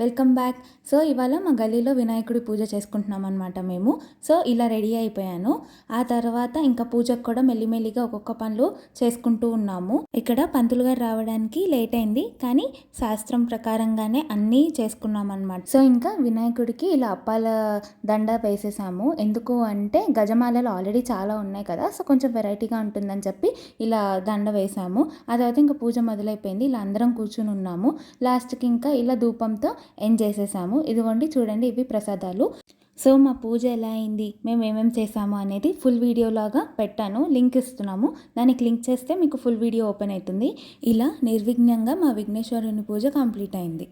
Welcome back. So ఇవాళ మా గల్లీలో వినాయకుడి పూజ చేసుకుంటున్నాం అనమాట మేము. సో ఇలా రెడీ అయిపోయాను. ఆ తర్వాత ఇంకా పూజకు కూడా మెల్లిమెల్లిగా ఒక్కొక్క పనులు చేసుకుంటూ ఉన్నాము. ఇక్కడ పంతులు గారు రావడానికి లేట్ అయింది, కానీ శాస్త్రం ప్రకారంగానే అన్నీ చేసుకున్నాం అనమాట. సో ఇంకా వినాయకుడికి ఇలా అప్పాల దండ వేసేసాము. ఎందుకు అంటే గజమాలలు ఆల్రెడీ చాలా ఉన్నాయి కదా, సో కొంచెం వెరైటీగా ఉంటుందని చెప్పి ఇలా దండ వేసాము. ఆ తర్వాత ఇంకా పూజ మొదలైపోయింది. ఇలా అందరం కూర్చుని ఉన్నాము. లాస్ట్కి ఇంకా ఇలా ధూపంతో ఎండ్ చేసేసాము. ఇదిగోండి చూడండి, ఇవి ప్రసాదాలు. సో మా పూజ ఎలా అయింది, మేము ఏమేమి చేసాము అనేది ఫుల్ వీడియో లాగా పెట్టాను, లింక్ ఇస్తున్నాము. దానికి లింక్ చేస్తే మీకు ఫుల్ వీడియో ఓపెన్ అవుతుంది. ఇలా నిర్విఘ్నంగా మా విఘ్నేశ్వరుని పూజ కంప్లీట్ అయింది.